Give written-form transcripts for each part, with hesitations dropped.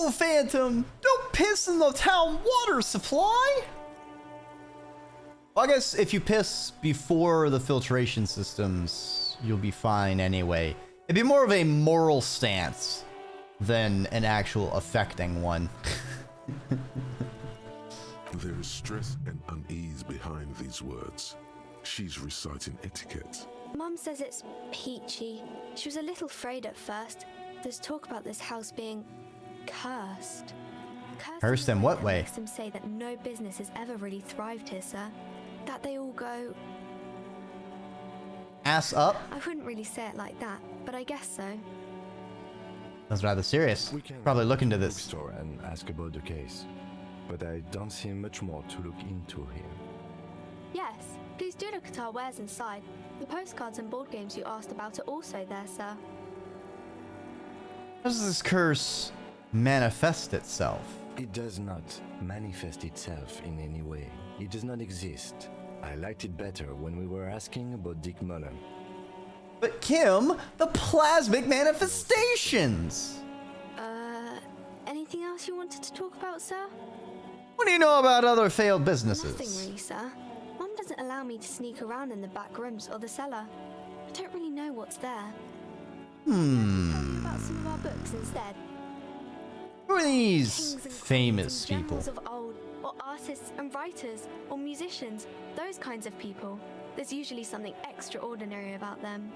Whoa, Phantom! Don't piss in the town water supply! Well, I guess if you piss before the filtration systems, you'll be fine anyway. It'd be more of a moral stance than an actual affecting one. There is stress and unease behind these words. She's reciting etiquette. Mum says it's peachy. She was a little afraid at first. There's talk about this house being cursed. Cursed in what way? Makes them say that no business has ever really thrived here, sir. That they all go... Ass up? I wouldn't really say it like that, but I guess so. That's rather serious. Probably look into this. Store and ask about the case, but I don't see much more to look into here. Yes, please do look at our wares inside. The postcards and board games you asked about are also there, sir. How does this curse manifest itself? It does not manifest itself in any way. It does not exist. I liked it better when we were asking about Dick Mullen. But Kim, the plasmic manifestations! Anything else you wanted to talk about, sir? What do you know about other failed businesses? Nothing really, sir. Mum doesn't allow me to sneak around in the back rooms or the cellar. I don't really know what's there. Tell me about some of our books instead. Who are these Kings and famous queens and people? generals of old, or artists and writers, or musicians, those kinds of people. There's usually something extraordinary about them.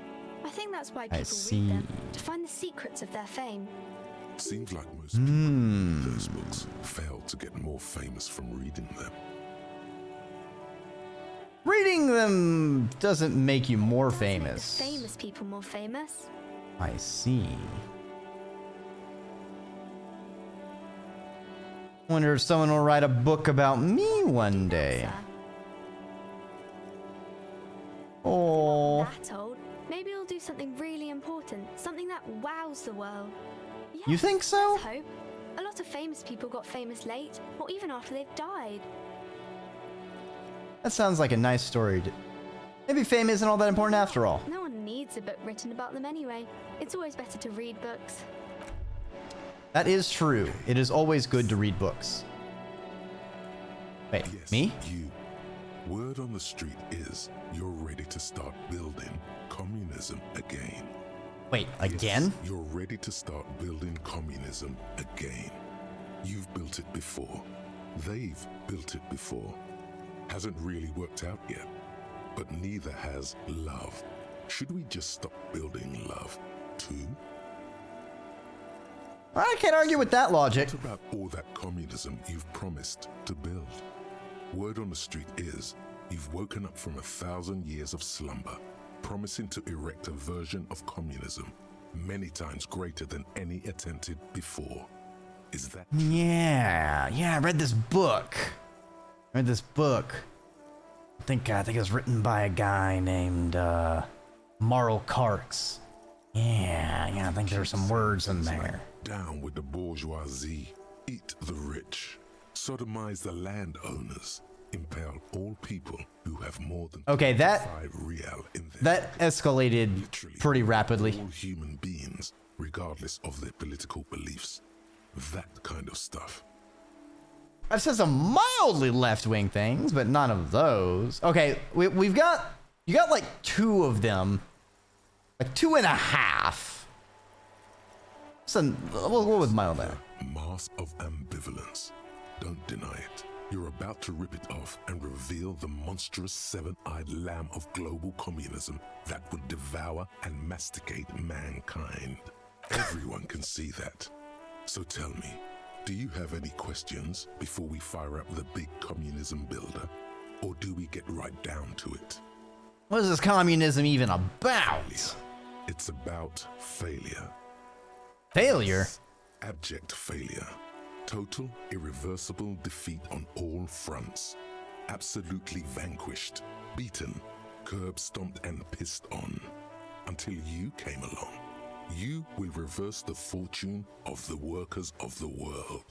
I think that's why people read them, to find the secrets of their fame. Seems like most people read those books fail to get more famous from reading them. Reading them doesn't make you more Does make the famous. famous people more famous. I see. Wonder if someone will write a book about me one day. Oh. That old. Maybe we'll do something really important, something that wows the world. Yes, You think so? let's hope. A lot of famous people got famous late, or even after they've died. That sounds like a nice story. Maybe fame isn't all that important after all. No one needs a book written about them anyway. It's always better to read books. That is true. It is always good to read books. Wait, Yes, me? you. Word on the street is you're ready to start building communism again. Wait, Yes, again? you're ready to start building communism again. You've built it before. They've built it before. Hasn't really worked out yet. But neither has love. Should we just stop building love, too? I can't argue with that logic. What about all that communism you've promised to build? Word on the street is you've woken up from 1,000 years of slumber, promising to erect a version of communism many times greater than any attempted before. Is that true? Yeah, I read this book. I think it was written by a guy named Marl Karks. Yeah, I think there's some words in there. Down with the bourgeoisie, eat the rich, sodomize the landowners, impale all people who have more than Okay, that 5 real in their that escalated Literally pretty rapidly. all human beings, regardless of their political beliefs. That kind of stuff. I've said some mildly left-wing things, but none of those. Okay, you got like 2 of them, like 2.5. So we'll go with mild there. Mass of ambivalence. Don't deny it. You're about to rip it off and reveal the monstrous 7-eyed lamb of global communism that would devour and masticate mankind. Everyone can see that. So tell me, do you have any questions before we fire up the big communism builder? Or do we get right down to it? What is this communism even about? It's about failure. Failure? Abject failure. Total, irreversible defeat on all fronts. Absolutely vanquished, beaten, curb-stomped and pissed on. Until you came along. You will reverse the fortune of the workers of the world.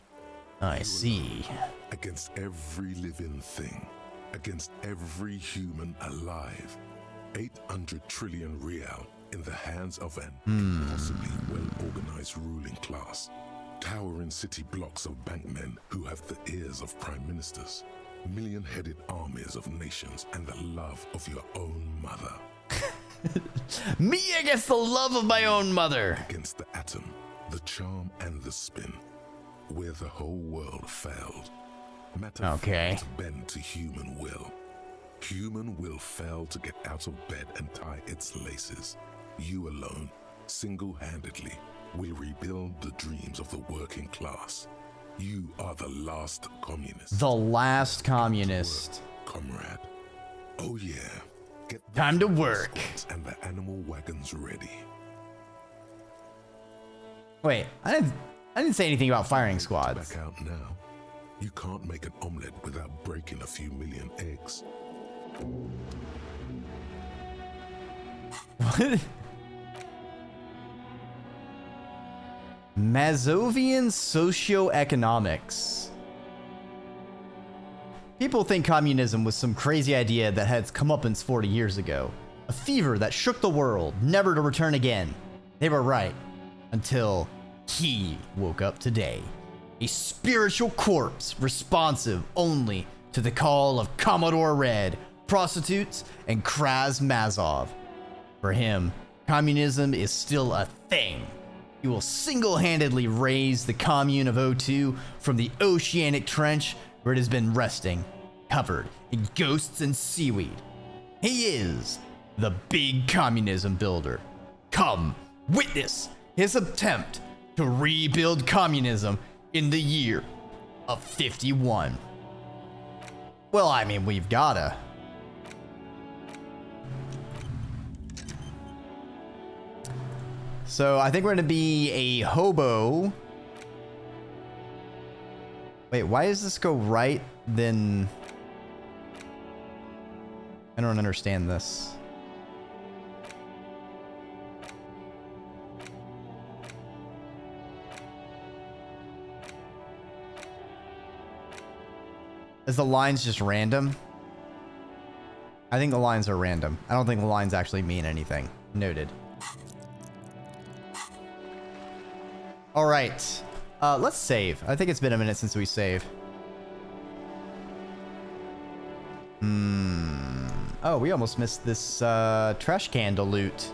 I see. Against every living thing. Against every human alive. 800 trillion real in the hands of an impossibly well-organized ruling class. Towering city blocks of bankmen who have the ears of prime ministers. Million-headed armies of nations and the love of your own mother. Me against the love of my own mother. Against the atom, the charm and the spin. Where the whole world failed. Matter failed to bend to human will. Human will fail to get out of bed and tie its laces. You alone, single-handedly, will rebuild the dreams of the working class. You are the last communist. The last communist. Work, comrade. Oh yeah. Get time to work. And the animal wagons ready. Wait, I didn't say anything about firing squads. Back out now. You can't make an omelet without breaking a few million eggs. What? Mazovian socioeconomics. People think communism was some crazy idea that had come up 40 years ago. A fever that shook the world, never to return again. They were right. Until he woke up today. A spiritual corpse responsive only to the call of Commodore Red, prostitutes, and Kraz Mazov. For him, communism is still a thing. He will single-handedly raise the commune of O2 from the oceanic trench where it has been resting, covered in ghosts and seaweed. He is the big communism builder. Come, witness his attempt to rebuild communism in the year of 51. Well, I mean, we've gotta. So I think we're gonna be a hobo. Wait, why does this go right then? I don't understand this. Is the lines just random? I think the lines are random. I don't think the lines actually mean anything. Noted. All right. Let's save. I think it's been a minute since we saved. Oh, we almost missed this trash can to loot.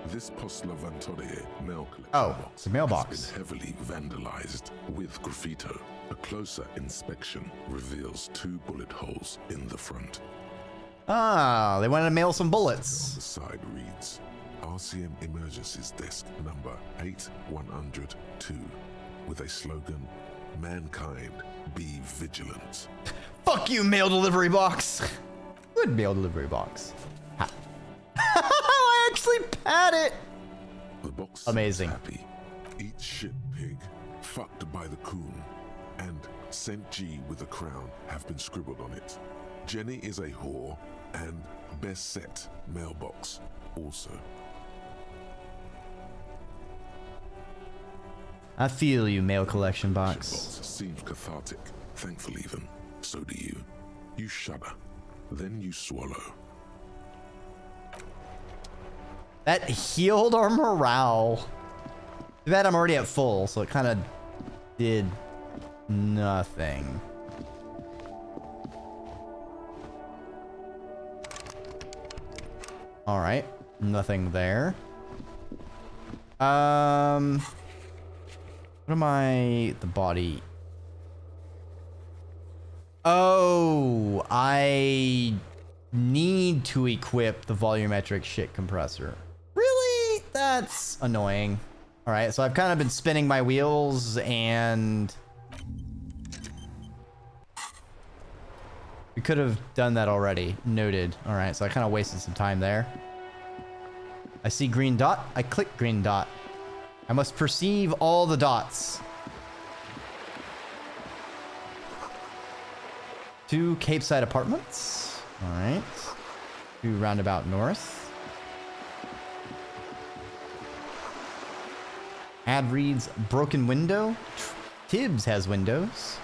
This Poslavantore mail collection box, the mailbox has been heavily vandalized with graffito. A closer inspection reveals 2 bullet holes in the front. Ah, they wanted to mail some bullets. On the side reads, RCM Emergencies Desk number 8102 with a slogan, Mankind, be vigilant. Fuck you, mail delivery box. Good mail delivery box. Ha. I actually pat it. The box amazing. Is happy. Eat shit, pig. Fucked by the coon. And Saint G with a crown have been scribbled on it. Jenny is a whore, and best set mailbox also. I feel you, mail collection box. Seems cathartic, thankful even. So do you. You shudder, then you swallow. That healed our morale. Too bad I'm already at full, so it kind of did nothing. All right, nothing there. What am I? The body. Oh, I need to equip the volumetric shit compressor. Really? That's annoying. All right, so I've kind of been spinning my wheels and we could have done that already. Noted. All right, so I kind of wasted some time there. I see green dot. I click green dot. I must perceive all the dots. 2 Cape Side Apartments. All right. 2 Roundabout North. Ad reads broken window. Tibbs has windows.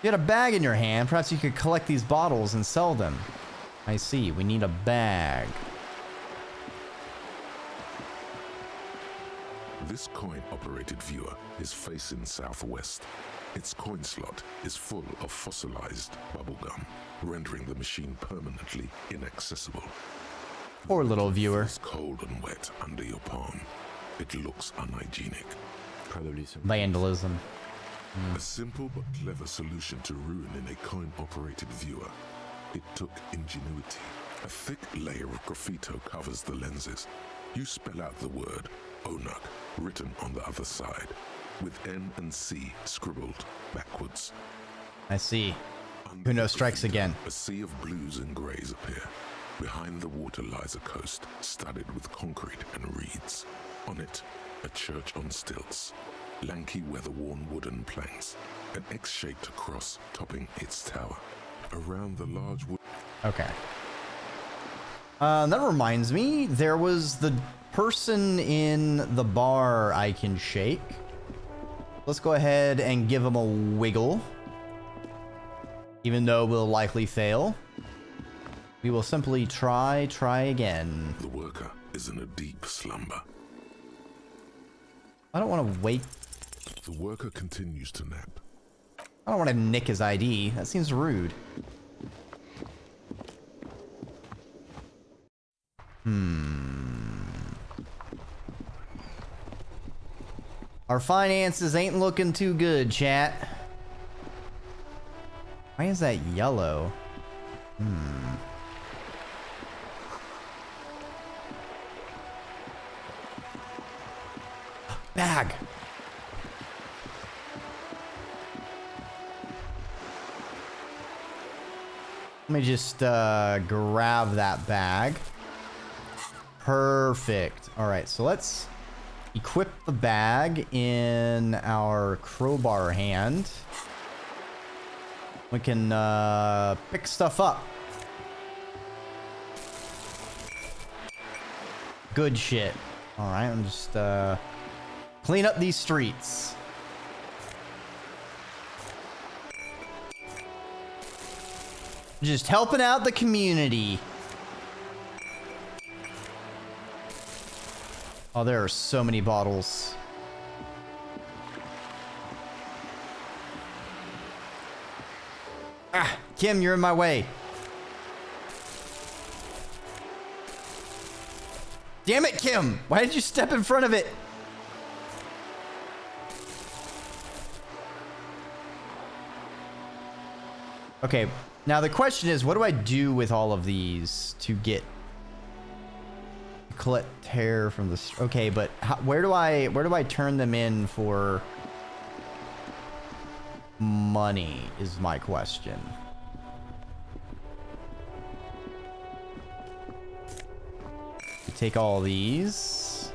You had a bag in your hand. Perhaps you could collect these bottles and sell them. I see. We need a bag. This coin-operated viewer is facing southwest. Its coin slot is full of fossilized bubblegum, rendering the machine permanently inaccessible. Poor little viewer. It's cold and wet under your palm. It looks unhygienic. Probably some Vandalism. A simple but clever solution to ruining a coin-operated viewer. It took ingenuity. A thick layer of graffito covers the lenses. You spell out the word Onuk written on the other side, with N and C scribbled backwards. I see. Under Kuno the strikes graffiti, again. A sea of blues and greys appear. Behind the water lies a coast studded with concrete and reeds. On it, a church on stilts. Lanky, weather-worn wooden planks. An X-shaped cross topping its tower. Around the large wood... Okay. That reminds me, there was the person in the bar I can shake. Let's go ahead and give him a wiggle. Even though we'll likely fail. We will simply try again. The worker is in a deep slumber. I don't want to wake... The worker continues to nap. I don't want to nick his ID. That seems rude. Our finances ain't looking too good, chat. Why is that yellow? Bag. Let me just grab that bag. Perfect. All right, so let's equip the bag in our crowbar hand. We can pick stuff up. Good shit. All right, I'm just clean up these streets. Just helping out the community. Oh, there are so many bottles. Ah, Kim, you're in my way. Damn it, Kim! Why did you step in front of it? Okay, now the question is, what do I do with all of these to get... Collect tear from the... Okay, but where do I turn them in for... money is my question. Take all these.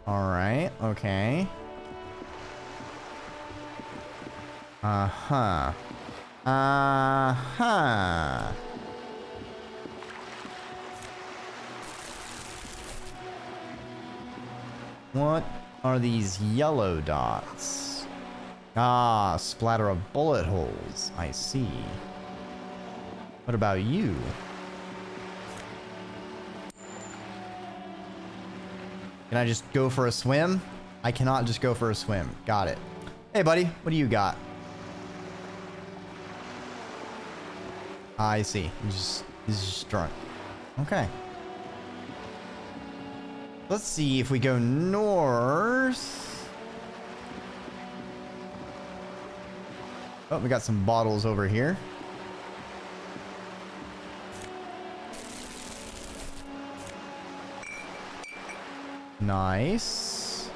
All right, okay. Uh-huh. Uh-huh. What are these yellow dots? Ah, splatter of bullet holes. I see. What about you? Can I just go for a swim? I cannot just go for a swim. Got it. Hey, buddy. What do you got? I see. He's just drunk. Okay. Let's see if we go north. Oh, we got some bottles over here. Nice.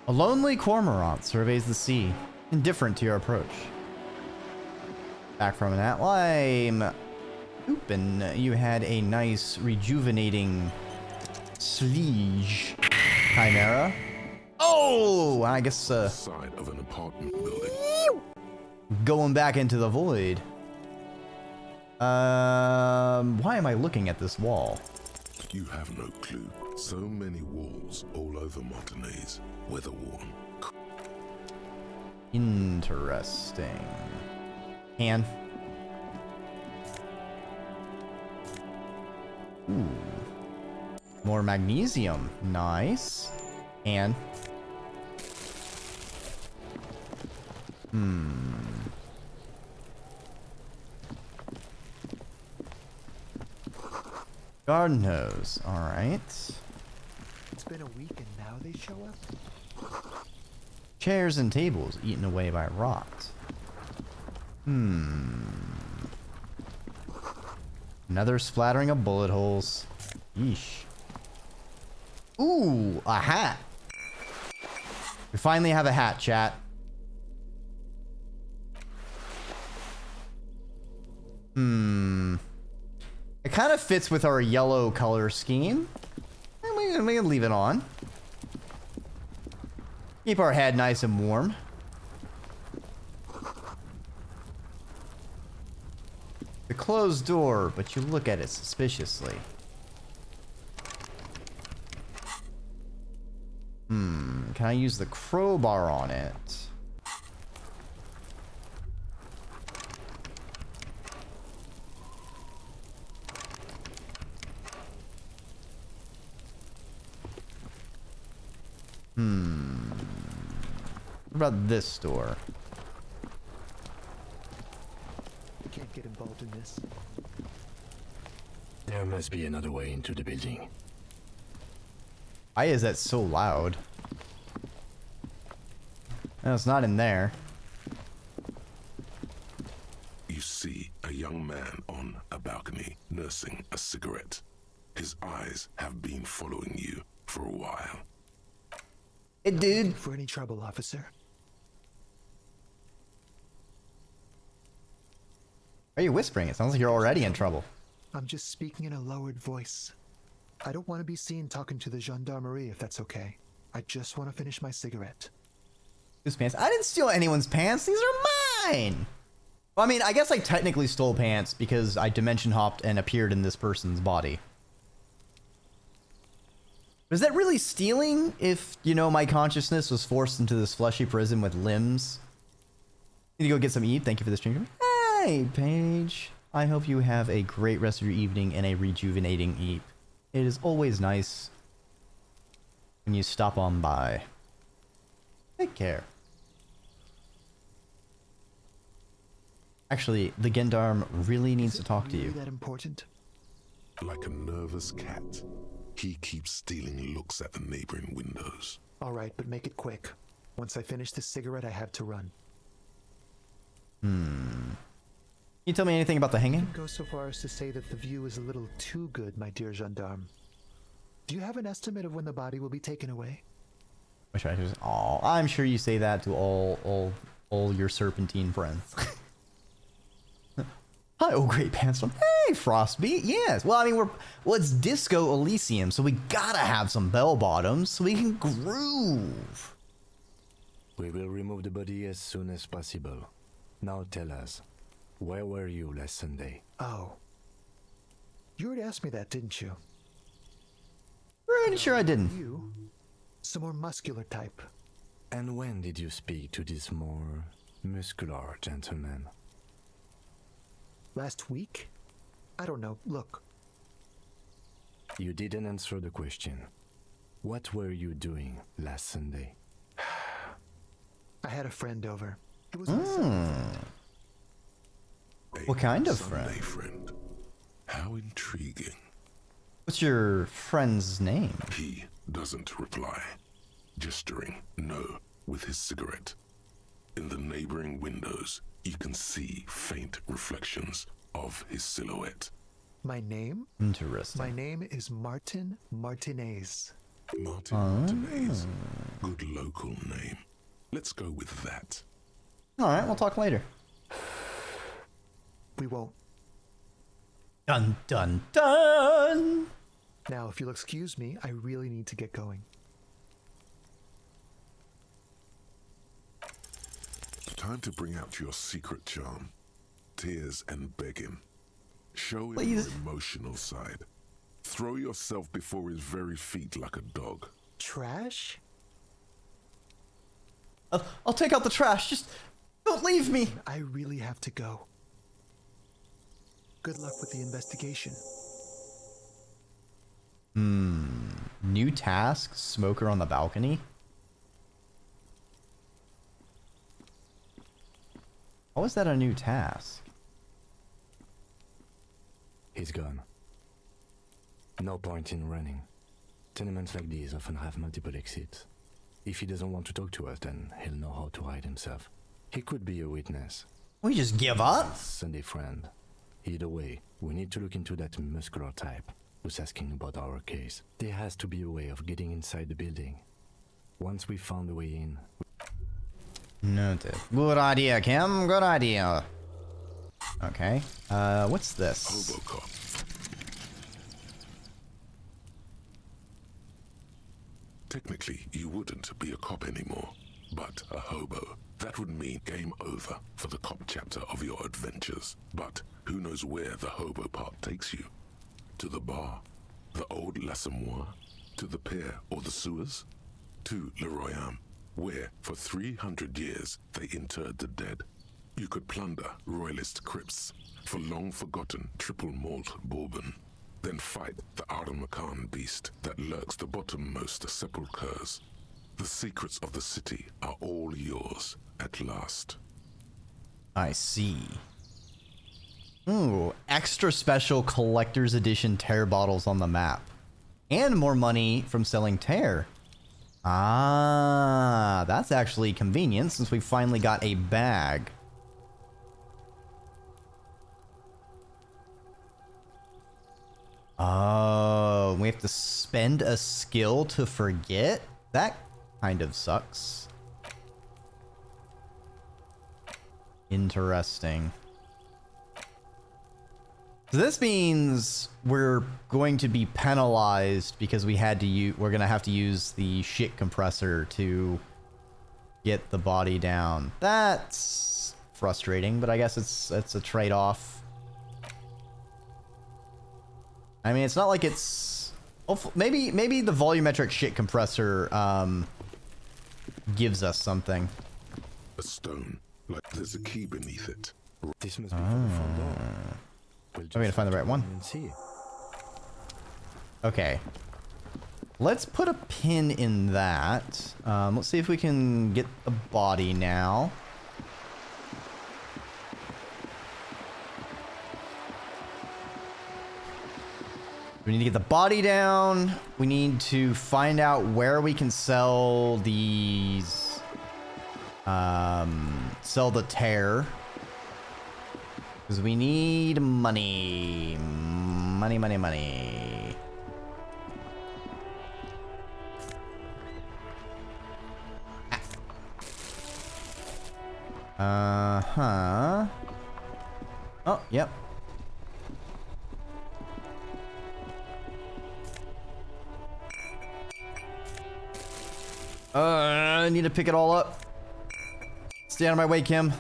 A lonely cormorant surveys the sea, indifferent to your approach. Back from that lime. Oopin', you had a nice rejuvenating sleege, Chimera. Oh, I guess Side of an apartment building. Going back into the void. Why am I looking at this wall? You have no clue. So many walls all over Montanese, weather-worn. Interesting. And ooh, more magnesium. Nice. And garden hose. All right. It's been a week and now they show up? Chairs and tables eaten away by rot. Another splattering of bullet holes. Yeesh. Ooh, a hat. We finally have a hat, chat. It kind of fits with our yellow color scheme. And we can leave it on. Keep our head nice and warm. The closed door, but you look at it suspiciously. Can I use the crowbar on it? What about this door? I can't get involved in this. There must be another way into the building. Why is that so loud? No, it's not in there. You see a young man on a balcony nursing a cigarette. His eyes have been following you for a while. Hey, dude. For any trouble, officer? Why are you whispering? It sounds like you're already in trouble. I'm just speaking in a lowered voice. I don't want to be seen talking to the gendarmerie, if that's okay. I just want to finish my cigarette. Whose pants? I didn't steal anyone's pants. These are mine. Well, I mean, I guess I technically stole pants because I dimension hopped and appeared in this person's body. Was that really stealing if, you know, my consciousness was forced into this fleshy prison with limbs? Need to go get some eat. Thank you for the stream. Hey, Paige. I hope you have a great rest of your evening and a rejuvenating eat. It is always nice when you stop on by. Take care. Actually, the Gendarme really needs to talk to you. Is that important? Like a nervous cat, he keeps stealing looks at the neighboring windows. All right, but make it quick. Once I finish this cigarette, I have to run. Can you tell me anything about the hanging? I go so far as to say that the view is a little too good, my dear gendarme. Do you have an estimate of when the body will be taken away? Wish I just. Oh, I'm sure you say that to all your serpentine friends. Hi, oh great Pantstorm. Hey, Frostbeat. Yes. Well, I mean, it's Disco Elysium, so we gotta have some bell bottoms so we can groove. We will remove the body as soon as possible. Now tell us, where were you last Sunday? Oh. You already asked me that, didn't you? Pretty sure I didn't. You? Some more muscular type. And when did you speak to this more muscular gentleman? Last week? I don't know. Look. You didn't answer the question. What were you doing last Sunday? I had a friend over. It was What kind of Sunday friend? friend? How intriguing. What's your friend's name? He doesn't reply, gesturing no with his cigarette. In the neighboring windows, you can see faint reflections of his silhouette. My name? Interesting. My name is Martin Martinez. Martin Martinez. Good local name. Let's go with that. All right, we'll talk later. We won't. Dun dun dun. Now, if you'll excuse me, I really need to get going. Time to bring out your secret charm. Tears and begging. Show him Please. your emotional side. Throw yourself before his very feet like a dog. Trash? I'll take out the trash. Just don't leave me. I really have to go. Good luck with the investigation. New task, smoker on the balcony. How is that a new task? He's gone. No point in running. Tenements like these often have multiple exits. If he doesn't want to talk to us, then he'll know how to hide himself. He could be a witness. We just give up? Sunday friend. Either way, we need to look into that muscular type who's asking about our case. There has to be a way of getting inside the building. Once we found a way in... Noted. Good idea, Kim. Good idea. Okay. What's this? Hobocop. Technically, you wouldn't be a cop anymore, but a hobo. That would mean game over for the cop chapter of your adventures. But who knows where the hobo part takes you? To the bar? The old L'Assommoir? To the pier or the sewers? To Le Royaume, where for 300 years they interred the dead. You could plunder royalist crypts for long-forgotten triple malt bourbon. Then fight the Arden-Macan beast that lurks the bottommost sepulchres. The secrets of the city are all yours at last. I see. Ooh, extra special collector's edition tear bottles on the map. And more money from selling tear. Ah, that's actually convenient since we finally got a bag. Oh, we have to spend a skill to forget? That kind of sucks. Interesting. So this means we're going to be penalized because we had to we're going to have to use the shit compressor to get the body down. That's frustrating, but I guess it's a trade-off. I mean, it's not like it's... Maybe the volumetric shit compressor gives us something. A stone, like there's a key beneath it. This must be from the front door. We'll I'm gonna find the right one. and see. Okay. Let's put a pin in that. Let's see if we can get the body now. We need to get the body down. We need to find out where we can sell these. Sell the tear. Because we need money. Money, money, money. Uh-huh. Oh, yep. I need to pick it all up. Stay out of my way, Kim.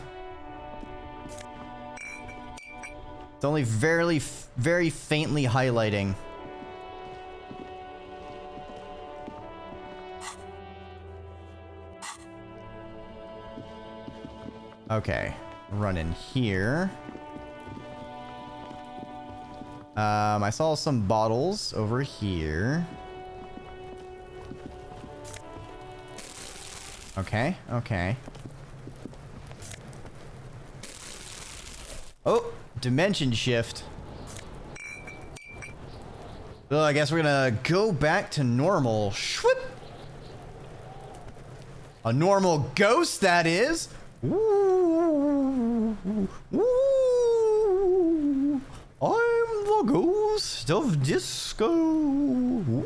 It's only very faintly highlighting. Okay, run in here. I saw some bottles over here. Okay, okay. Oh, dimension shift. Well, I guess we're gonna go back to normal. Shwip! A normal ghost, that is. Ooh, ooh, I'm the ghost of disco. Ooh,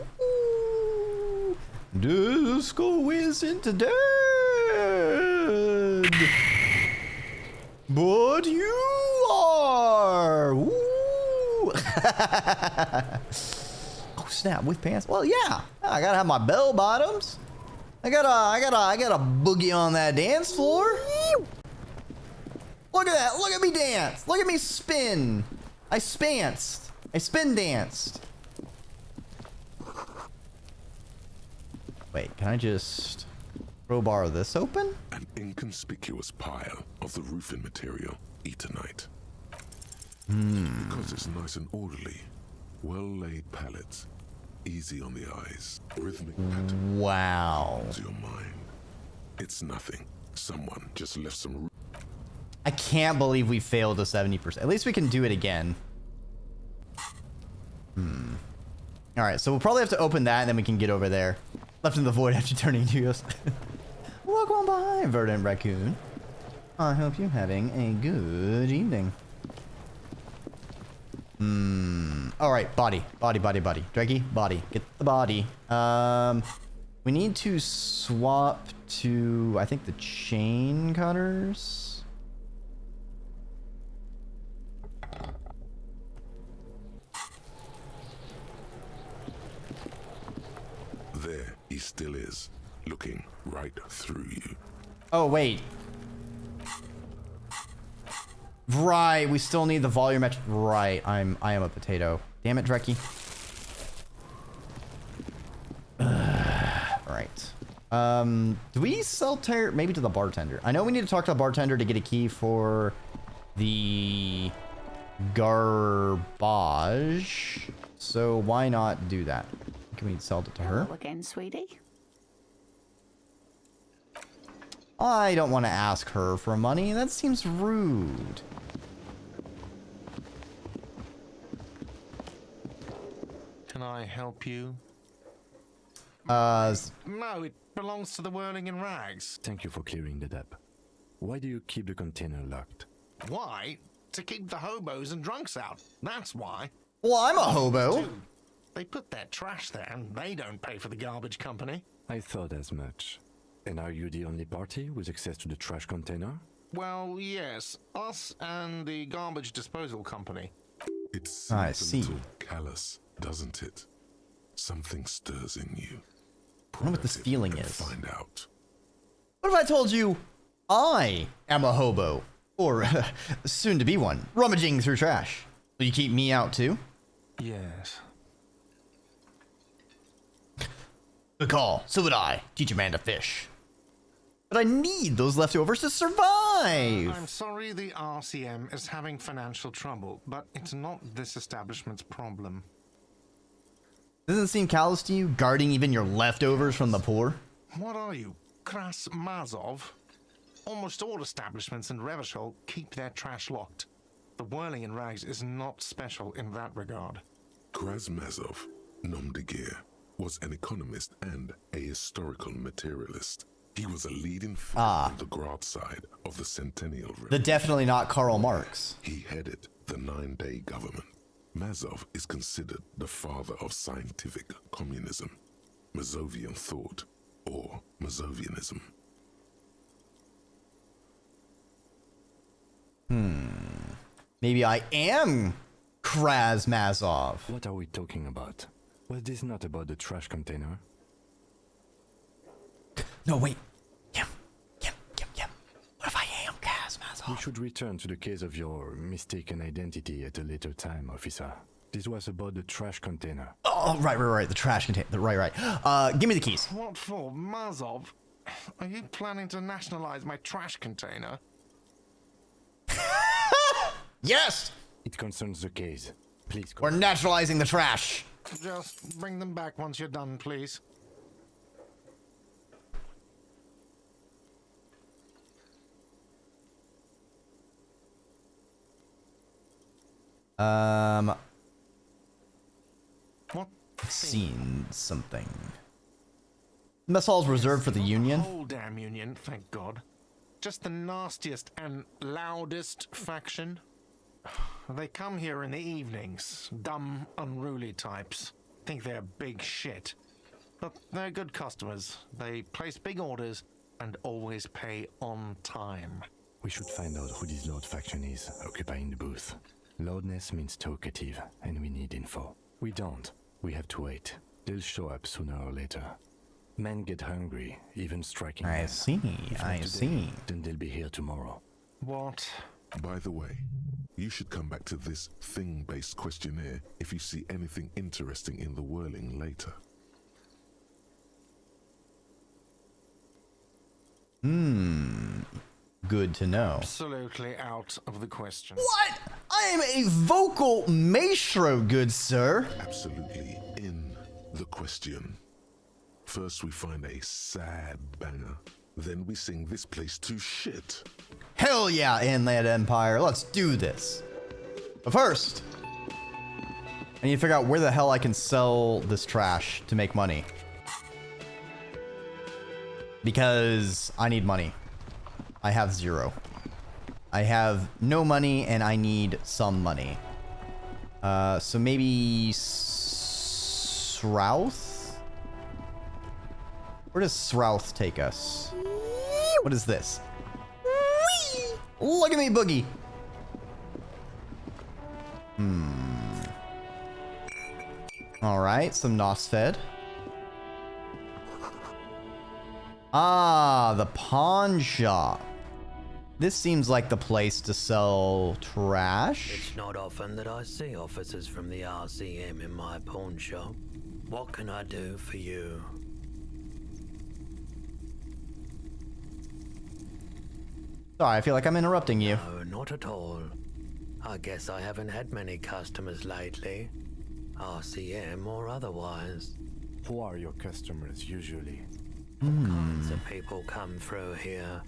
disco isn't dead, but you are. Ooh. Oh snap! With pants? Well, yeah. I gotta have my bell bottoms. I gotta boogie on that dance floor. Look at that! Look at me dance! Look at me spin! I spanced. I spin danced. Wait, can I just... Crowbar this open? An inconspicuous pile of the roofing material, eternite. Because it's nice and orderly. Well-laid pallets. Easy on the eyes. Rhythmic pattern. Wow. To your mind. It's nothing. Someone just left some... I can't believe we failed a 70%. At least we can do it again. Alright, so we'll probably have to open that and then we can get over there. Left in the void after turning to us. Welcome by, Verdant Raccoon. I hope you're having a good evening. Alright, body. Dreki, body. Get the body. We need to swap to, I think, the chain cutters. There he still is, looking right through you. Oh, wait. Right, we still need the volumetric. Right, I am a potato. Damn it, Dreki. Right. Do we sell tire? Maybe to the bartender. I know we need to talk to the bartender to get a key for the garbage. So why not do that? Can we sell it to her? Hello again, sweetie. I don't want to ask her for money. That seems rude. Can I help you? No, No, it belongs to the Whirling in Rags. Thank you for clearing that up. Why do you keep the container locked? Why? To keep the hobos and drunks out. That's why. well, I'm a hobo. Dude, they put their trash there and they don't pay for the garbage company. I thought as much. And are you the only party with access to the trash container? Well, yes. Us and the garbage disposal company. It seems I a see. little callous, doesn't it? Something stirs in you. I wonder what this Press it feeling and is. Find out. What if I told you I am a hobo? Or soon to be one, rummaging through trash. Will you keep me out too? Yes. Good call. So would I. Teach a man to fish. But I need those leftovers to survive. I'm sorry the RCM is having financial trouble, but it's not this establishment's problem. Doesn't it seem callous to you, guarding even your leftovers from the poor? What are you, Kras Mazov? Almost all establishments in Revachol keep their trash locked. The Whirling in Rags is not special in that regard. Krasmazov, nom de guerre, was an economist and a historical materialist. He was a leading figure on the Grad side of the Centennial The Revolution. definitely not Karl Marx. He headed the 9-day government. Mazov is considered the father of scientific communism, Mazovian thought, or Mazovianism. Maybe I am Krasmazov. What are we talking about? Was this not about the trash container? No, wait. Yep. What if I am We Krasmazov? should return to the case of your mistaken identity at a later time, officer. This was about the trash container. Oh, right. The trash container. Right. Give me the keys. What for, Mazov? Are you planning to nationalize my trash container? Yes! It concerns the case. Please We're naturalizing the trash. Just bring them back once you're done, please. What? Seen something. Mess hall's reserved for the Union. Whole damn Union, thank God. Just the nastiest and loudest faction. They come here in the evenings. Dumb, unruly types. Think they're big shit. But they're good customers. They place big orders and always pay on time. We should find out who this Lord faction is occupying the booth. Loudness means talkative, and we need info. We don't. We have to wait. They'll show up sooner or later. Men get hungry, even striking. I men. see. If not I today, see. Then they'll be here tomorrow. What? By the way, you should come back to this thing-based questionnaire if you see anything interesting in the Whirling later. Good to know. Absolutely out of the question. What? I am a vocal maestro, good sir. Absolutely in the question. First we find a sad banger. Then we sing this place to shit. Hell yeah, Inland Empire. Let's do this. But first, I need to figure out where the hell I can sell this trash to make money. Because I need money. I have 0. I have no money and I need some money. So maybe South? Where does South take us? What is this? Look at me, Boogie. All right, some Nosfed. Ah, the pawn shop. This seems like the place to sell trash. It's not often that I see officers from the RCM in my pawn shop. What can I do for you? Sorry, I feel like I'm interrupting you. No, not at all. I guess I haven't had many customers lately. RCM or otherwise. Who are your customers usually? All kinds of people come through here.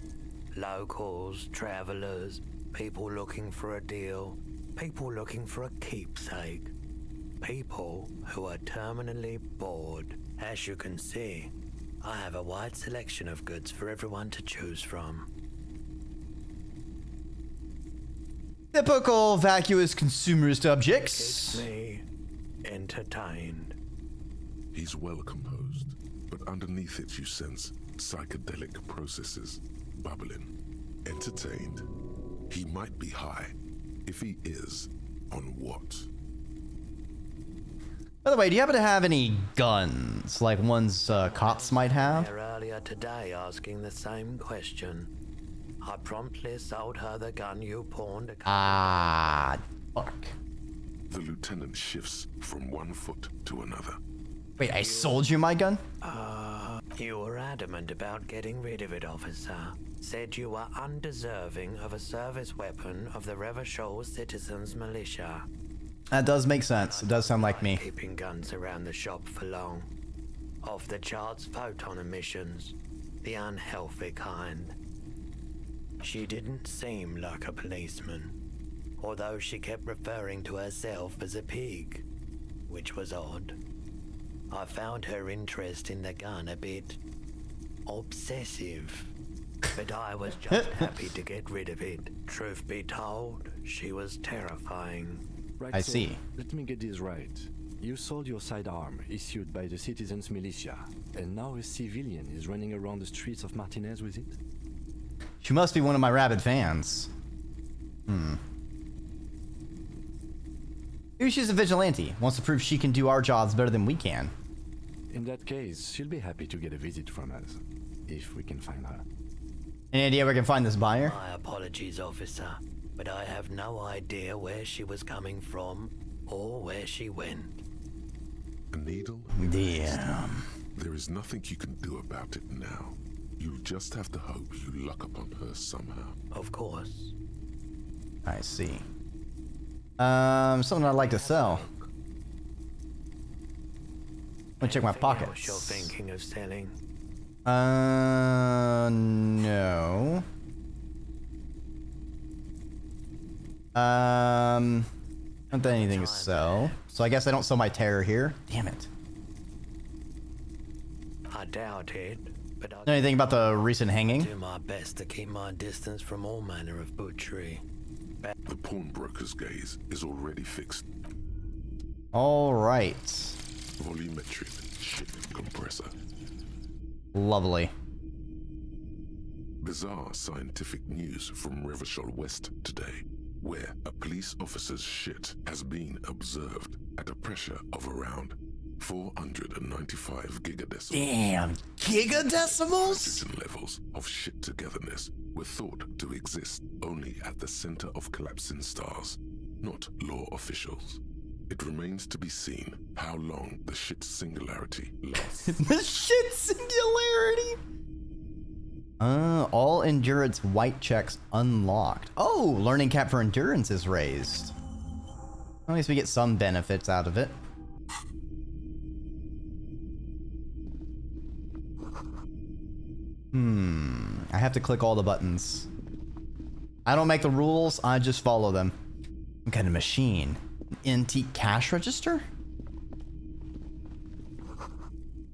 Locals, travelers, people looking for a deal, people looking for a keepsake. People who are terminally bored. As you can see, I have a wide selection of goods for everyone to choose from. Typical vacuous consumerist objects. Keeps me entertained. He's well composed, but underneath it you sense psychedelic processes bubbling. Entertained. He might be high. If he is, on what? By the way, do you happen to have any guns, like ones cops might have? There earlier today asking the same question. I promptly sold her the gun you pawned a couple Ah, fuck. The lieutenant shifts from one foot to another. Wait, I sold you my gun? You were adamant about getting rid of it, officer. Said you were undeserving of a service weapon of the Revachol Citizens Militia. That does make sense. It does sound like me. Keeping guns around the shop for long. Off the charts photon emissions. The unhealthy kind. She didn't seem like a policeman. Although she kept referring to herself as a pig. Which was odd. I found her interest in the gun a bit obsessive, but I was just happy to get rid of it. Truth be told, she was terrifying. Right, I so see. Let me get this right. You sold your sidearm issued by the Citizens Militia, and now a civilian is running around the streets of Martinez with it? She must be one of my rabid fans. Maybe she's a vigilante. Wants to prove she can do our jobs better than we can. In that case, she'll be happy to get a visit from us, if we can find her. Any idea where I can find this buyer? My apologies, officer, but I have no idea where she was coming from or where she went. A needle? Damn. There is nothing you can do about it now. You'll just have to hope you luck upon her somehow. Of course. I see. Something I'd like to sell. Let me check my Anything pockets. else you're thinking of selling? No. Not that anything to sell. So I guess I don't sell my terror here. Damn it. I doubt it, but Know I'll anything about the recent hanging? do my best to keep my distance from all manner of butchery. The pawnbroker's gaze is already fixed. All right. Volumetric ship compressor. Lovely. Bizarre scientific news from Revachol West today, where a police officer's shit has been observed at a pressure of around 495 gigadecimals. Damn, gigadecimals? Hydrogen levels of shit togetherness were thought to exist only at the center of collapsing stars, not law officials. It remains to be seen how long the shit singularity lasts. The shit singularity? All endurance white checks unlocked. Oh, learning cap for endurance is raised. At least we get some benefits out of it. I have to click all the buttons. I don't make the rules, I just follow them. What kind of machine? An antique cash register?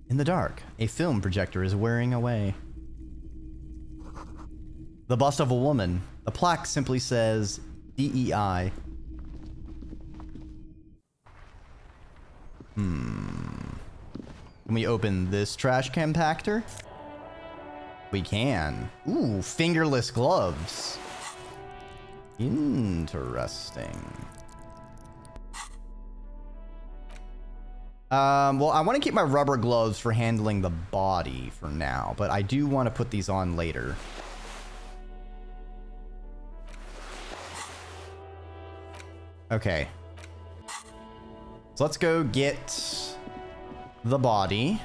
In the dark, a film projector is wearing away. The bust of a woman. The plaque simply says DEI. Can we open this trash compactor? We can. Ooh, fingerless gloves. Interesting. Well, I want to keep my rubber gloves for handling the body for now, but I do want to put these on later. Okay. So let's go get the body.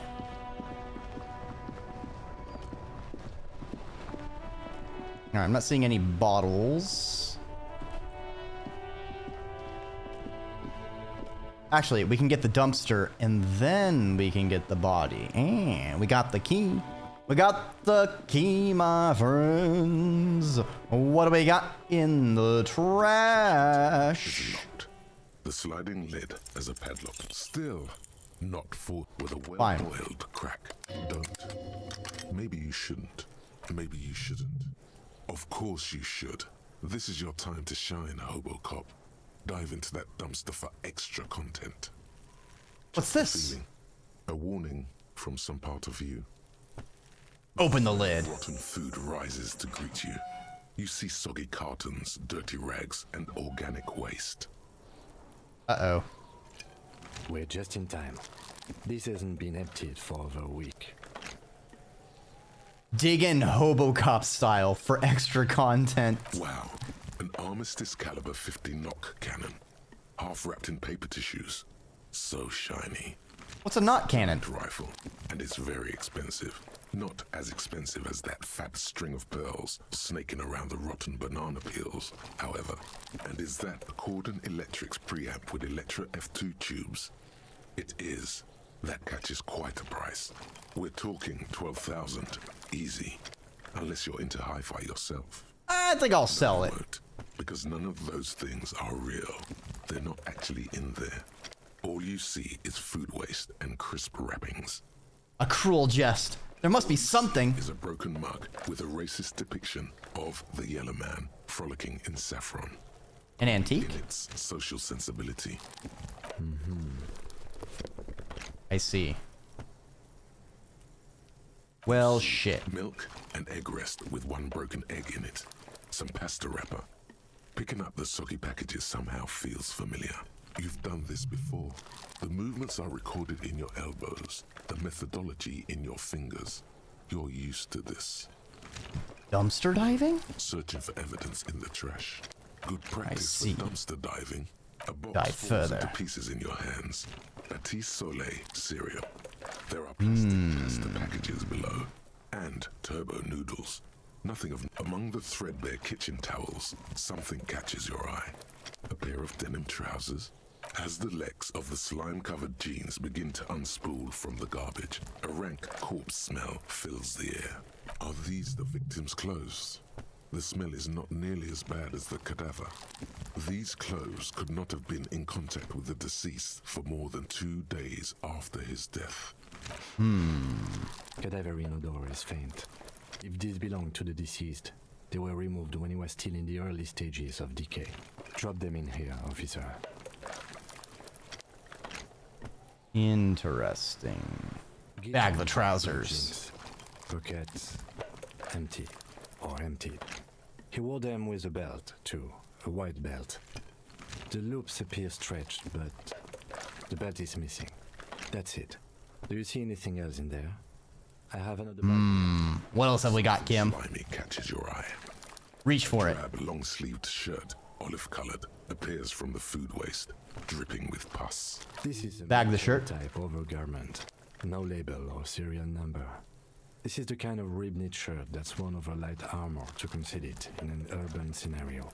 Alright, I'm not seeing any bottles. Actually, we can get the dumpster and then we can get the body. And we got the key. We got the key, my friends. What do we got in the trash? Locked. The sliding lid as a padlock. Still not fought with a Fine. well-oiled crack. Don't. Maybe you shouldn't. Maybe you shouldn't. Of course you should. This is your time to shine, Hobo Cop. Dive into that dumpster for extra content. What's this? Feeling. A warning from some part of you. Open the lid. Rotten food rises to greet you. You see soggy cartons, dirty rags, and organic waste. Uh-oh. We're just in time. This hasn't been emptied for over a week. Dig in Hobocop style for extra content. Wow, an Armistice caliber 50 knock cannon, half wrapped in paper tissues. So shiny. What's a knot cannon? Rifle, and it's very expensive. Not as expensive as that fat string of pearls snaking around the rotten banana peels, however. And is that a Cordon Electrics preamp with Electra F2 tubes? It is. That catches quite a price. We're talking 12,000, easy. Unless you're into hi-fi yourself. I think I'll sell it. Won't, because none of those things are real. They're not actually in there. All you see is food waste and crisp wrappings. A cruel jest. There must be something. Is a broken mug with a racist depiction of the yellow man frolicking in saffron. An antique? In its social sensibility. I see. Well, shit. Milk and egg rest with one broken egg in it. Some pasta wrapper. Picking up the soggy packages somehow feels familiar. You've done this before. The movements are recorded in your elbows, the methodology in your fingers. You're used to this. Dumpster diving? Searching for evidence in the trash. Good practice for see. dumpster diving. A box Dive falls further. into pieces in your hands. Batiste Soleil cereal. There are plastic pasta packages below. And turbo noodles. Nothing of... Among the threadbare kitchen towels, something catches your eye. A pair of denim trousers. As the legs of the slime-covered jeans begin to unspool from the garbage, a rank corpse smell fills the air. Are these the victim's clothes? The smell is not nearly as bad as the cadaver. These clothes could not have been in contact with the deceased for more than 2 days after his death. Cadaverine odor is faint. If these belong to the deceased, they were removed when he was still in the early stages of decay. Drop them in here, officer. Interesting. Bag the trousers. Jeans, pockets, empty or emptied. He wore them with a belt, too, a white belt. The loops appear stretched, but the belt is missing. That's it. Do you see anything else in there? I have another belt. What else have we got, Kim? Slimy catches your eye. Reach for it. Drab, long-sleeved shirt, olive-colored, appears from the food waste, dripping with pus. This is a Bag the shirt. type overgarment. No label or serial number. This is the kind of rib-knit shirt that's worn over light armor to conceal it in an urban scenario.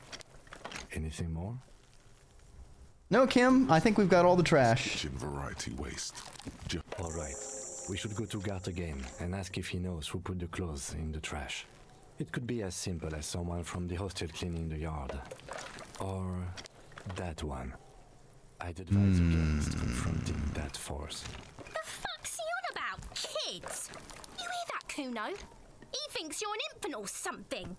Anything more? No, Kim. I think we've got all the trash. Kitchen variety waste. All right. We should go to Gart again and ask if he knows who put the clothes in the trash. It could be as simple as someone from the hostel cleaning the yard. Or that one. I'd advise against confronting that force. The fuck's he on about? Kids? You hear that, Kuno? He thinks you're an infant or something.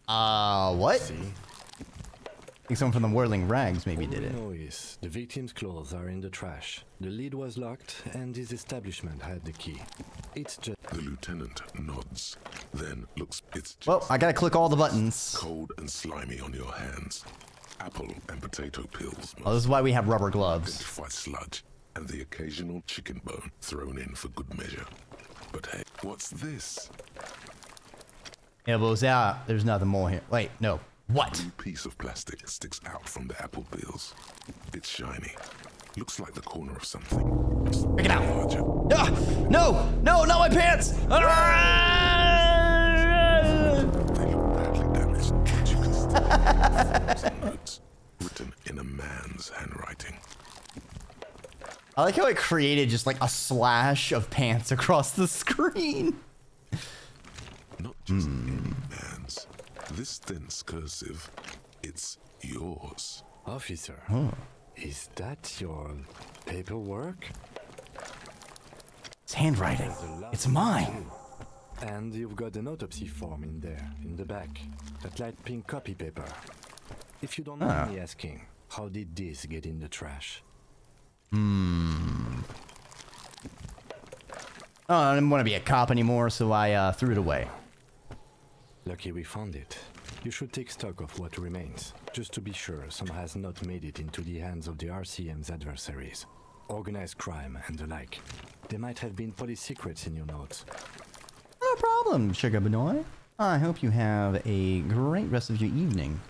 What? See? I think someone from the Whirling Rags maybe did it. All we know is the victim's clothes are in the trash. The lid was locked and his establishment had the key. It's just... The lieutenant nods, then looks. It's just Well, I gotta click all the buttons. cold and slimy on your hands. Apple and potato peels. Oh, this is why we have rubber gloves. Identify sludge and the occasional chicken bone thrown in for good measure. But hey, what's this? Elbows out. There's nothing more here. Wait, no. What? Blue piece of plastic sticks out from the apple peels. It's shiny. Looks like the corner of something. Pick it out. Larger. Ah, no! No, not my pants! They look badly damaged, but you can still read some notes written in a man's handwriting. I like how it created just like a slash of pants across the screen. Not just any man's. This thin's cursive. It's yours. Officer, is that your paperwork? It's handwriting. There's a lot It's of mine. you. And you've got an autopsy form in there, in the back. That light pink copy paper. If you don't mind me asking, how did this get in the trash? Oh, I didn't want to be a cop anymore, so I threw it away. Lucky we found it. You should take stock of what remains, just to be sure some has not made it into the hands of the RCM's adversaries. Organized crime and the like. There might have been police secrets in your notes. No problem, Sugar Benoit. I hope you have a great rest of your evening.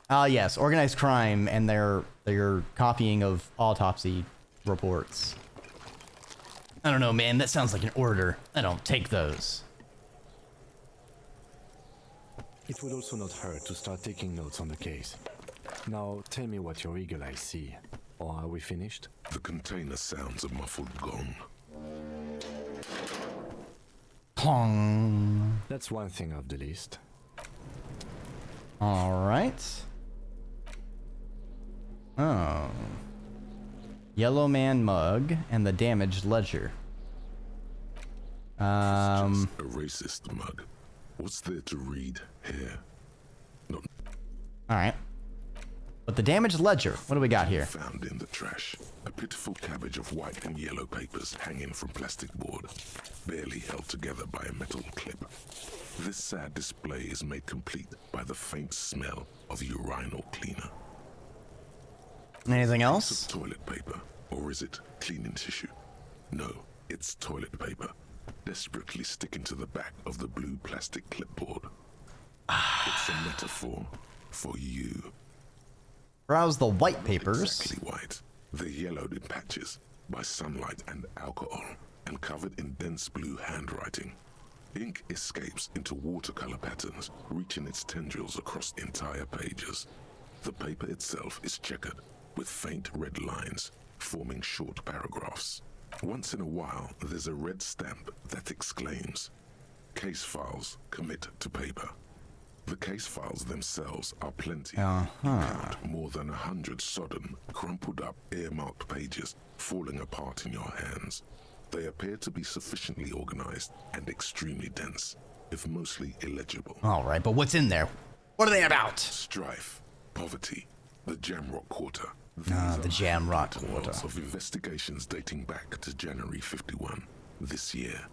Yes, organized crime and their copying of autopsy reports. I don't know, man. That sounds like an order. I don't take those. It would also not hurt to start taking notes on the case. Now, tell me what your eagle eyes see. Or are we finished? The container sounds a muffled gong. Clong. That's one thing off the list. All right. Oh. Yellow Man mug and the damaged ledger. Just a racist mug. What's there to read here? Not All right. But the damaged ledger. What do we got here? found in the trash. A pitiful cabbage of white and yellow papers hanging from plastic board, barely held together by a metal clip. This sad display is made complete by the faint smell of urinal cleaner. Anything It's else? toilet paper, or is it cleaning tissue? No, it's toilet paper, desperately sticking to the back of the blue plastic clipboard. It's a metaphor for you. Browse the white papers. Exactly white. They're yellowed in patches by sunlight and alcohol, and covered in dense blue handwriting. Ink escapes into watercolor patterns, reaching its tendrils across entire pages. The paper itself is checkered, with faint red lines, forming short paragraphs. Once in a while, there's a red stamp that exclaims, "Case files commit to paper." The case files themselves are plenty. You count more than 100 sodden, crumpled up, earmarked pages falling apart in your hands. They appear to be sufficiently organized and extremely dense, if mostly illegible. All right, but what's in there? What are they about? Strife, poverty, the Jamrock Quarter. The are Jamrock details Quarter. of investigations dating back to January 51, this year.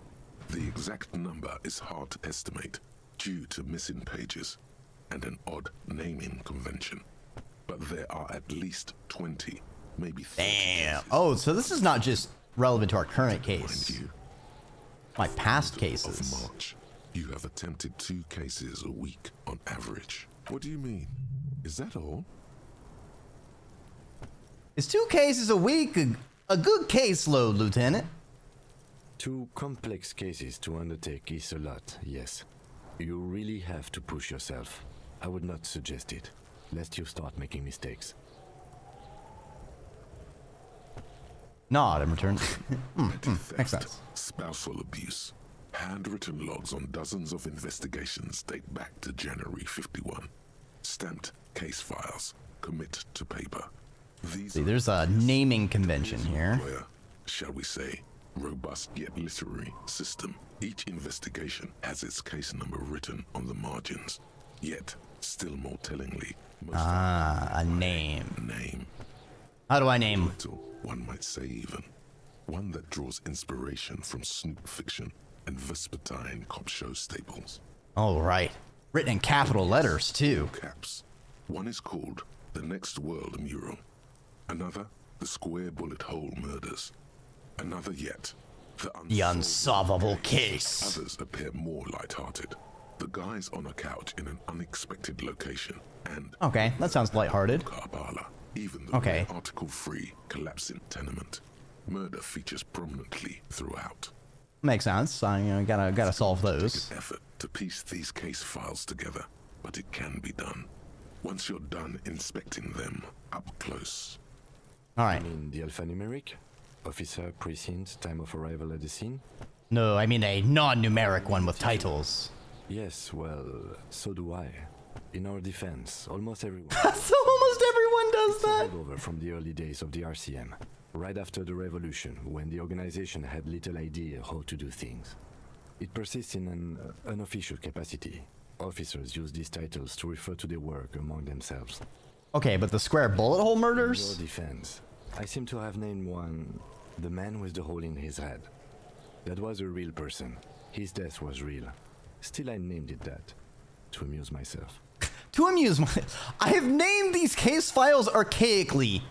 The exact number is hard to estimate due to missing pages and an odd naming convention. But there are at least 20, maybe 30 Damn. cases. Oh, so this is not just relevant to our current Mind case. you, My past of cases. March, you have attempted 2 cases a week on average. What do you mean? Is that all? Is 2 cases a week a good caseload, Lieutenant? Two complex cases to undertake is a lot, yes. You really have to push yourself. I would not suggest it, lest you start making mistakes. Nod in return. Makes Theft, sense. spousal abuse. Handwritten logs on dozens of investigations date back to January 51. Stamped case files. Commit to paper. These See, there's a naming convention here. employer, shall we say, robust yet literary system. Each investigation has its case number written on the margins. Yet, still more tellingly, most A name. name. How do I name? Little, one might say even. One that draws inspiration from Snoop fiction and Vespertine cop show staples. All right. Written in capital letters, too. Caps. One is called The Next World Mural. Another, The Square Bullet Hole Murders. Another yet, The unsolvable case. Others appear more light-hearted. The guys on a couch in an unexpected location, and Okay, that sounds lighthearted. Karbala, even the Okay. article-free collapsing tenement. Murder features prominently throughout. Makes sense. I gotta solve those. Effort to piece these case files together, but it can be done. Once you're done inspecting them up close. All I right. mean the alphanumeric? Officer, precinct, time of arrival at the scene? No, I mean a non-numeric one with titles. Yes, well, so do I. In our defense, almost everyone So almost everyone does that. holdover from the early days of the RCM, right after the revolution, when the organization had little idea how to do things. It persists in an unofficial capacity. Officers use these titles to refer to their work among themselves. Okay, but the square bullet hole In your murders? defense, I seem to have named one the man with the hole in his head. That was a real person. His death was real. Still, I named it that to amuse myself. To amuse my... I have named these case files archaically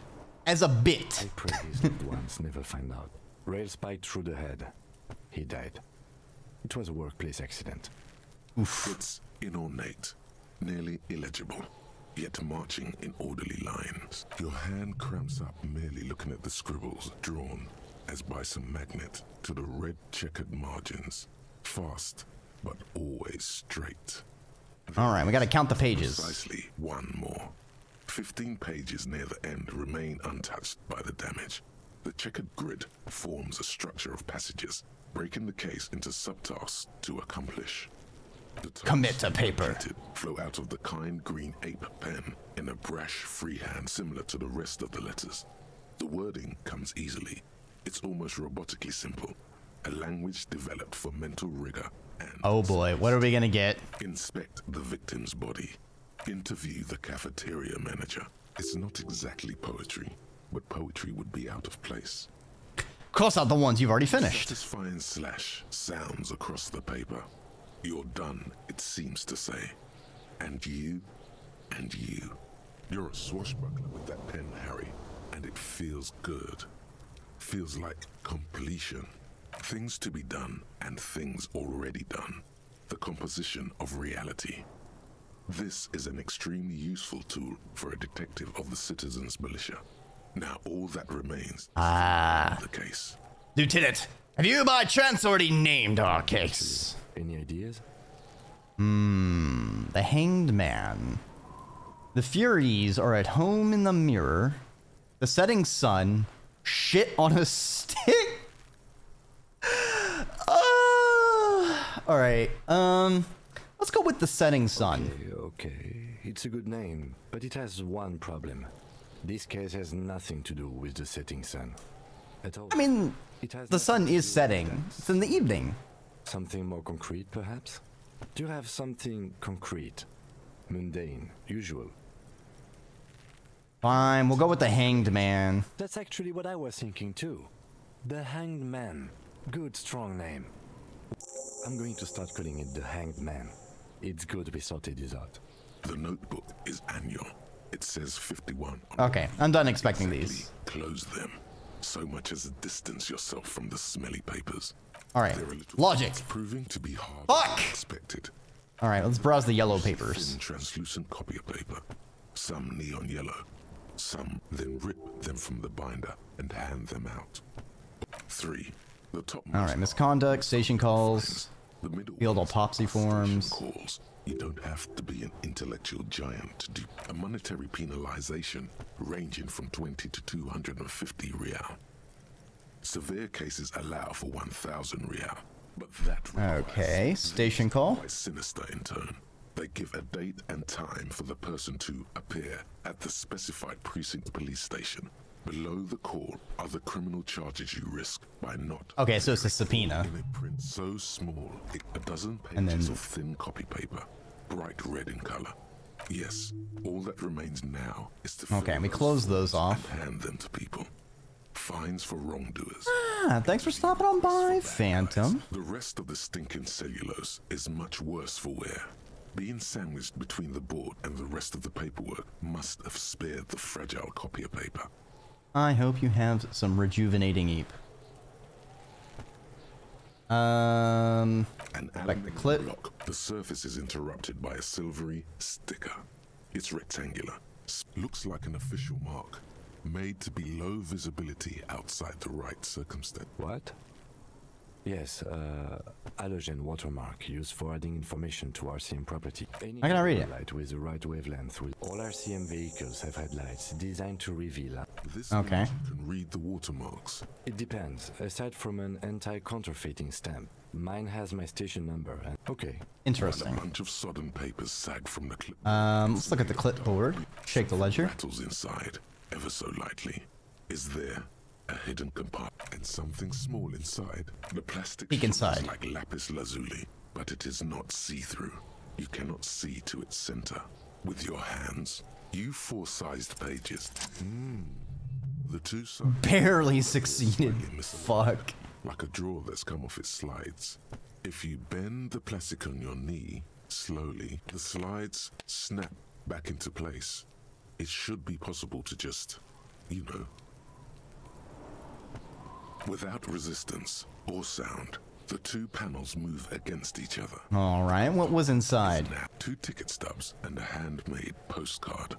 as a bit. I pray his loved ones never find out. Rail spiked through the head. He died. It was a workplace accident. It's inornate, nearly illegible, yet marching in orderly lines. Your hand cramps up merely looking at the scribbles drawn, as by some magnet, to the red checkered margins. Fast, but always straight. All right, we gotta count the pages. Precisely one more. 15 pages near the end remain untouched by the damage. The checkered grid forms a structure of passages, breaking the case into subtasks to accomplish. The tasks Commit to paper. completed flow out of the kind green ape pen in a brash freehand similar to the rest of the letters. The wording comes easily. It's almost robotically simple. A language developed for mental rigor and... Oh boy, what are we gonna get? Inspect the victim's body. Interview the cafeteria manager. It's not exactly poetry, but poetry would be out of place. Cross out the ones you've already finished. Satisfying slash sounds across the paper. You're done, it seems to say. And you, and you. You're a swashbuckler with that pen, Harry, and it feels good. Feels like completion. Things to be done and things already done. The composition of reality. This is an extremely useful tool for a detective of the citizens' militia. Now all that remains is the case. Lieutenant, have you by chance already named our case? Any ideas? The Hanged Man. The Furies are at home in the mirror. The setting sun. Shit on a stick. All right. Let's go with the setting sun. Okay. It's a good name, but it has one problem. This case has nothing to do with the setting sun. At all. I mean, It has the nothing sun to is do with setting. that. It's in the evening. Something more concrete, perhaps? Do you have something concrete? Mundane, usual? Fine, we'll go with the Hanged Man. That's actually what I was thinking too. The Hanged Man. Good, strong name. I'm going to start calling it the Hanged Man. It's good we sorted this out. The notebook is annual. It says 51. Okay, I'm done expecting Exactly. these. Close them. So much as distance yourself from the smelly papers. All right, They're a little logic. It's proving to be harder Fuck! than expected. All right, let's browse the yellow Thin, papers. translucent copy of paper. Some neon yellow. Some then rip them from the binder and hand them out. 3. The top All right, misconduct, station calls, the middle field ones autopsy are station forms. calls. You don't have to be an intellectual giant to do a monetary penalization ranging from 20 to 250 real. Severe cases allow for 1,000 real, but that Okay, station call. quite sinister in tone. They give a date and time for the person to appear at the specified precinct police station. Below the call are the criminal charges you risk by not. Okay, so it's a subpoena. In a print so small, a dozen And pages then- of thin copy paper, bright red in color. Yes, all that remains now is to fill Okay, we those close those forms off. and hand them to people. Fines for wrongdoers. Ah, thanks for stopping on by, Phantom. The rest of the stinking cellulose is much worse for wear. Being sandwiched between the board and the rest of the paperwork must have spared the fragile copier paper. I hope you have some rejuvenating eep. An Like the aluminium clip. block. The surface is interrupted by a silvery sticker. It's rectangular. Looks like an official mark. Made to be low visibility outside the right circumstance. What? Yes, halogen watermark used for adding information to RCM property. Any I cannot read it. light with the right wavelength. All RCM vehicles have headlights designed to reveal. This Okay. image can read the watermarks. It depends. Aside from an anti-counterfeiting stamp, mine has my station number. And okay, And a Interesting. bunch of sodden papers sag from the clip. Let's look at the clipboard. Shake the ledger. Rattles inside, ever so lightly. Is there a hidden compartment and something small inside? The plastic Peek shimmers inside. like lapis lazuli, but it is not see-through. You cannot see to its center. With your hands, you four-sized pages. The two sides Barely succeeded. slightly misaligned, Fuck. like a drawer that's come off its slides. If you bend the plastic on your knee slowly, the slides snap back into place. It should be possible to just, you know, without resistance or sound, the two panels move against each other. All right, what was inside? Now, two ticket stubs and a handmade postcard.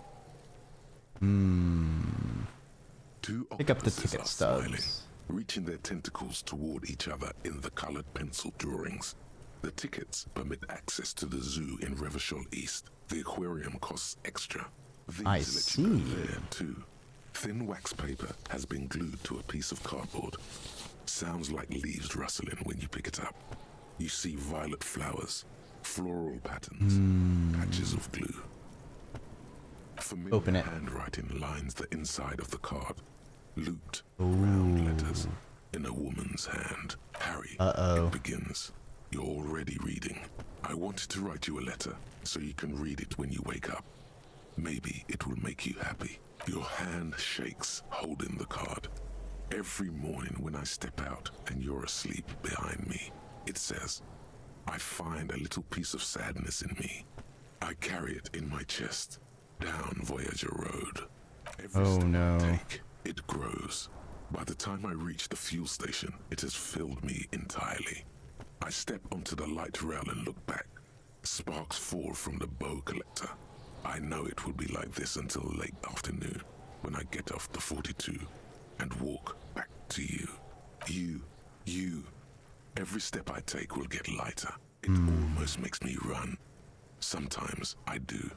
Two Pick up the octopuses ticket are smiling, stubs. reaching their tentacles toward each other in the colored pencil drawings. The tickets permit access to the zoo in Revachol East. The aquarium costs extra. These I let you see. go there too. Thin wax paper has been glued to a piece of cardboard. Sounds like leaves rustling when you pick it up. You see violet flowers, floral patterns, patches of glue. Familiar Open it. handwriting lines the inside of the card. Looped, round letters in a woman's hand. Harry, it begins. You're already reading. I wanted to write you a letter so you can read it when you wake up. Maybe it will make you happy. Your hand shakes, holding the card. Every morning when I step out and you're asleep behind me, it says, I find a little piece of sadness in me. I carry it in my chest, down Voyager Road. Every Oh, step no. I take, it grows. By the time I reach the fuel station, it has filled me entirely. I step onto the light rail and look back. Sparks fall from the bow collector. I know it will be like this until late afternoon, when I get off the 42 and walk back to you. You. Every step I take will get lighter. It almost makes me run. Sometimes I do.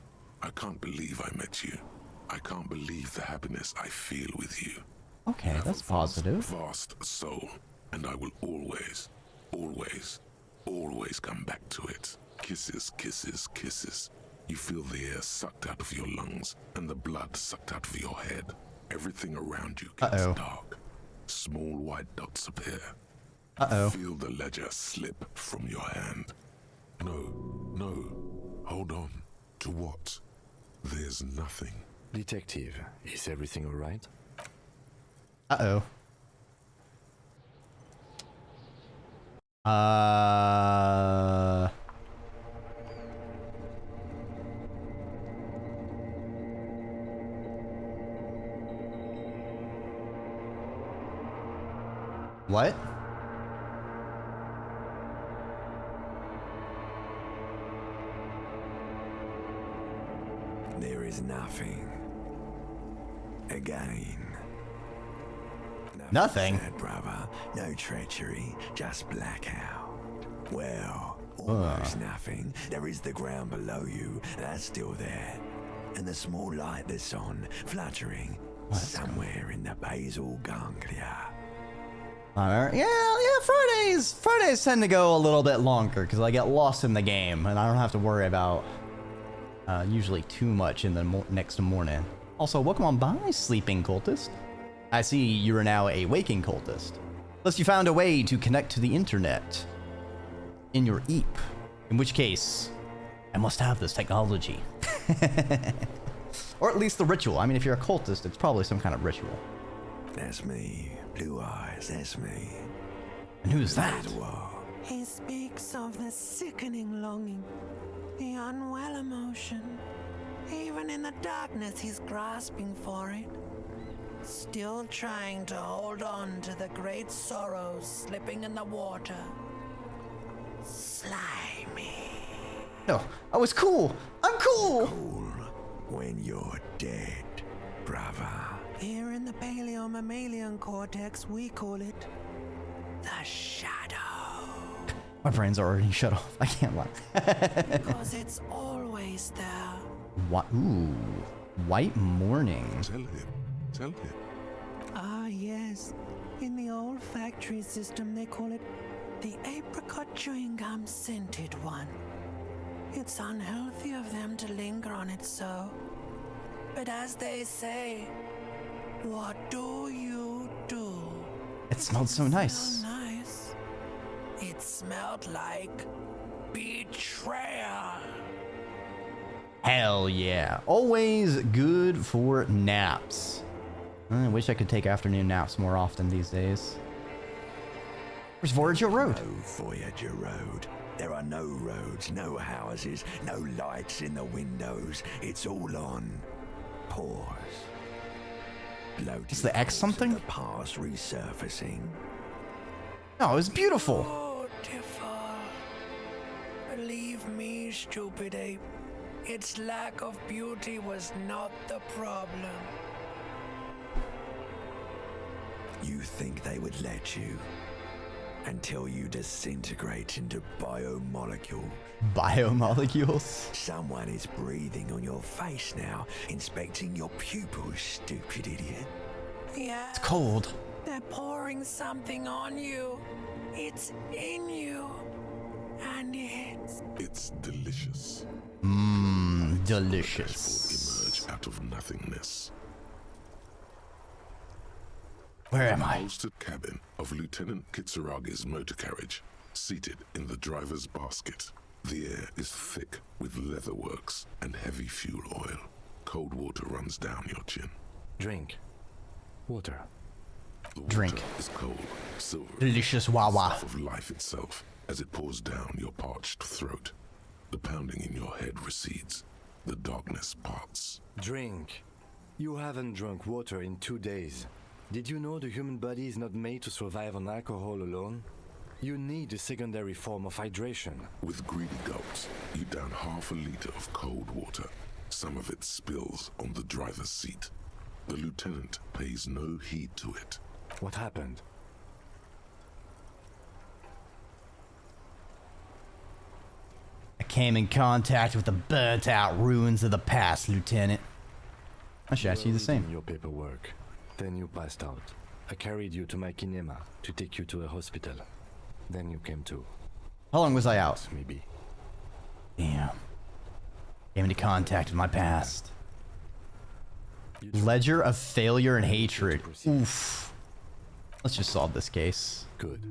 I can't believe I met you. I can't believe the happiness I feel with you. Okay, You have that's a positive. vast soul, and I will always, always come back to it. Kisses, kisses, kisses. You feel the air sucked out of your lungs and the blood sucked out of your head. Everything around you gets dark. Small white dots appear. Feel the ledger slip from your hand. No. Hold on. To what? There's nothing. Detective, is everything alright? What? There is nothing. Again. No. Nothing. Said, brother. No treachery, just blackout. Well, almost nothing. There is the ground below you. That's still there. And the small light that's on, fluttering, somewhere in the basal ganglia. Alright, yeah, Fridays tend to go a little bit longer because I get lost in the game and I don't have to worry about usually too much in the next morning. Also, welcome on by, sleeping cultist. I see you are now a waking cultist. Unless you found a way to connect to the internet in your Eep, in which case, I must have this technology. Or at least the ritual. I mean, if you're a cultist, it's probably some kind of ritual. That's me. Blue eyes, that's me. And who's that? He speaks of the sickening longing, the unwell emotion. Even in the darkness, he's grasping for it. Still trying to hold on to the great sorrows slipping in the water. Slimy. No, I was cool. I'm cool. Cool when you're dead, brother. Here in the paleo-mammalian cortex, we call it the shadow. My brain's already shut off. I can't lie. Because it's always there. What? Ooh, white morning. Tell him. Ah, yes. In the olfactory system, they call it the apricot chewing gum scented one. It's unhealthy of them to linger on it so. But as they say, what do you do? It smelled so nice. So nice. It smelled like betrayal. Hell yeah. Always good for naps. I wish I could take afternoon naps more often these days. Where's Voyager Road? No Voyager Road. There are no roads, no houses, no lights in the windows. It's all on pause. Is the X something? The past resurfacing. No, it was beautiful. Beautiful. Believe me, stupid ape. Its lack of beauty was not the problem. You think they would let you? Until you disintegrate into biomolecules. Biomolecules? Someone is breathing on your face now, inspecting your pupils, stupid idiot. Yeah. It's cold. They're pouring something on you. It's in you. And It's delicious. Mmm, delicious. Emerge out of nothingness. Where am I? The upholstered cabin of Lieutenant Kitsuragi's motor carriage, seated in the driver's basket. The air is thick with leatherworks and heavy fuel oil. Cold water runs down your chin. Drink. Water. The water Drink. is cold, silver, Delicious wawa. stuff of life itself as it pours down your parched throat. The pounding in your head recedes. The darkness parts. Drink. You haven't drunk water in 2 days. Did you know the human body is not made to survive on alcohol alone? You need a secondary form of hydration. With greedy gulps, you down half a liter of cold water. Some of it spills on the driver's seat. The lieutenant pays no heed to it. What happened? I came in contact with the burnt-out ruins of the past, Lieutenant. I should ask you the same. Your paperwork. Then you passed out. I carried you to my kinema to take you to a hospital. Then you came to. How long was I out? Maybe. Damn. Came into contact with my past. Ledger of failure and hatred. Oof. Let's just solve this case. Good.